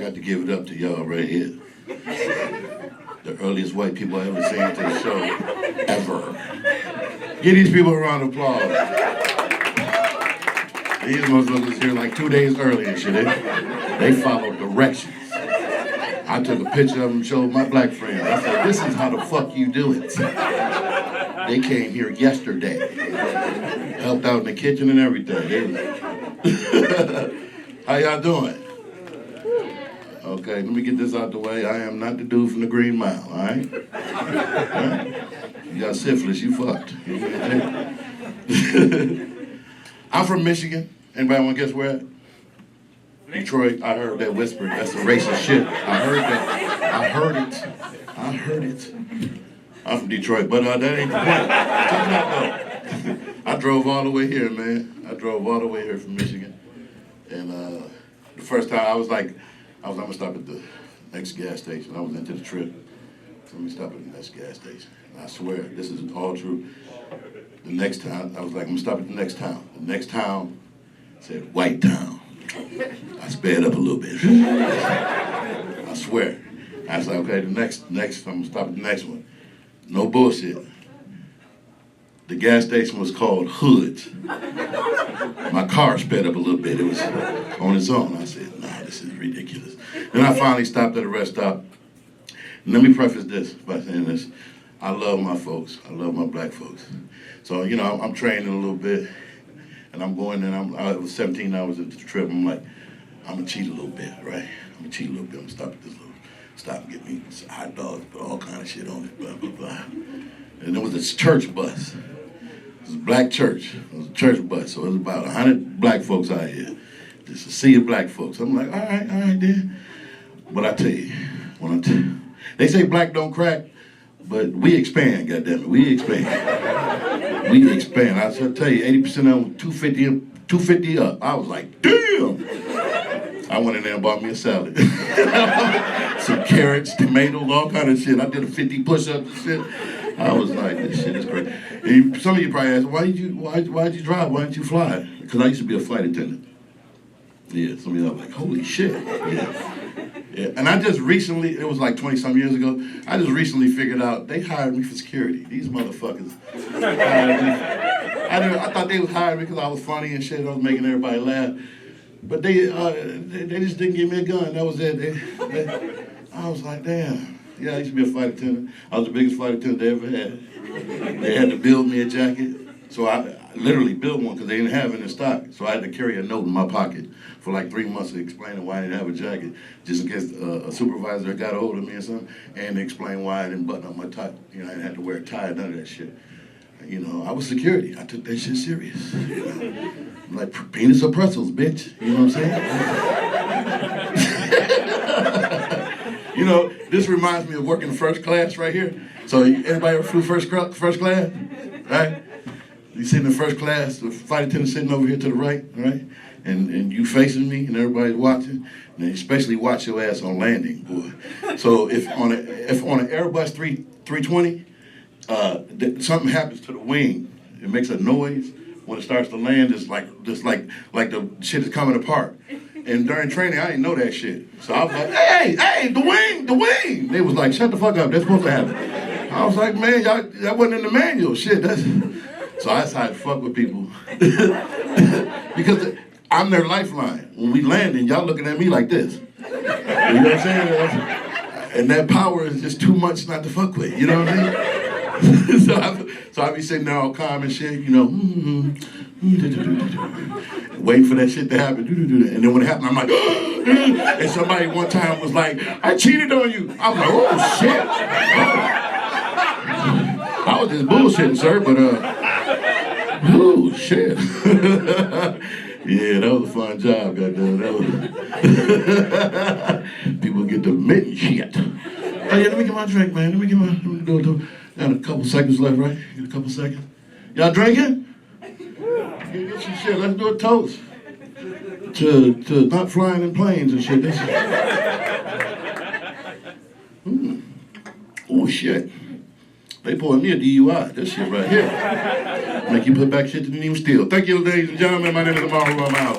got to give it up to y'all right here. The earliest white people I ever seen to the show, ever. Give these people a round of applause. These motherfuckers here like 2 days early and shit. They followed directions. I took a picture of them and showed my black friends. I said, this is how the fuck you do it. They came here yesterday. Helped out in the kitchen and everything. How y'all doing? Okay, let me get this out the way. I am not the dude from the Green Mile, all right? All right? You got syphilis, you fucked. I'm from Michigan. Anybody want to guess where? Detroit. I heard that whisper. That's some racist shit. I heard that. I heard it. I'm from Detroit, but that ain't the point. I drove all the way here, man. I drove all the way here from Michigan. And the first time I was like, I'm gonna stop at the next gas station. I was into the trip. So let me stop at the next gas station. And I swear, this is all true. The next town, I was like, I'm gonna stop at the next town. The next town said, White Town. I sped up a little bit. I swear. I was like, okay, the next, I'm gonna stop at the next one. No bullshit. The gas station was called Hoods. My car sped up a little bit. It was on its own. I said, nah, this is ridiculous. Then I finally stopped at a rest stop. And let me preface this by saying this. I love my folks. I love my black folks. So, you know, I'm training a little bit. And I'm going in, I was 17 hours into the trip. I'm like, I'm gonna cheat a little bit, right? I'm gonna cheat a little bit. I'm gonna stop at this little, stop and get me some hot dogs, put all kind of shit on it, blah, blah, blah. And there was this church bus. It was a black church. It was a church bus. So it was about 100 black folks out here. Just a sea of black folks. I'm like, all right then. But I tell you, they say black don't crack, but we expand, goddammit. We expand. We expand. I should tell you, 80% of them 250 up. I was like, damn! I went in there and bought me a salad. Some carrots, tomatoes, all kind of shit. I did a 50 push-ups and shit. I was like, this shit is crazy. And some of you probably ask, why'd you drive? Why didn't you fly? Because I used to be a flight attendant. Yeah, some of y'all are like, holy shit. Yeah. And I just recently, it was like 20-some years ago, I just recently figured out they hired me for security. These motherfuckers hired me. I thought they would hire me because I was funny and shit. I was making everybody laugh. But they just didn't give me a gun. That was it. I was like, damn. Yeah, I used to be a flight attendant. I was the biggest flight attendant they ever had. They had to build me a jacket. So I literally built one because they didn't have it in stock. So I had to carry a note in my pocket for like 3 months explaining why I didn't have a jacket, just in case a supervisor got a hold of me or something, and to explain why I didn't button up my tie. You know, I didn't have to wear a tie, none of that shit. You know, I was security. I took that shit serious. You know? I'm like, penis or pretzels, bitch. You know what I'm saying? You know, this reminds me of working first class right here. So anybody ever flew first class, right? You sit in the first class, the flight attendant sitting over here to the right, right? And you facing me, and everybody's watching. And they especially watch your ass on landing, boy. So if on an Airbus 320, something happens to the wing, it makes a noise. When it starts to land, it's like the shit is coming apart. And during training, I didn't know that shit. So I was like, hey, the wing. They was like, shut the fuck up, that's supposed to happen. I was like, man, y'all, that wasn't in the manual, shit. So I decided to fuck with people. Because I'm their lifeline. When we landing, y'all looking at me like this. You know what I'm saying? And that power is just too much not to fuck with, you know what I mean? So I be sitting there all calm and shit, you know, waiting for that shit to happen. And then when it happened, I'm like, and somebody one time was like, I cheated on you. I was like, oh shit. I was just bullshitting, sir, but oh shit. Yeah, that was a fun job, goddamn. People get to admitting shit. Oh yeah, let me get my drink, man. Let me do. Got a couple seconds left, right? Get a couple seconds. Y'all drinking? Get some shit. Let's do a toast to not flying in planes and shit. Oh shit. They pulling me a DUI. This shit right here. Make you put back shit that didn't even steal. Thank you, ladies and gentlemen. My name is Amaru. I'm out.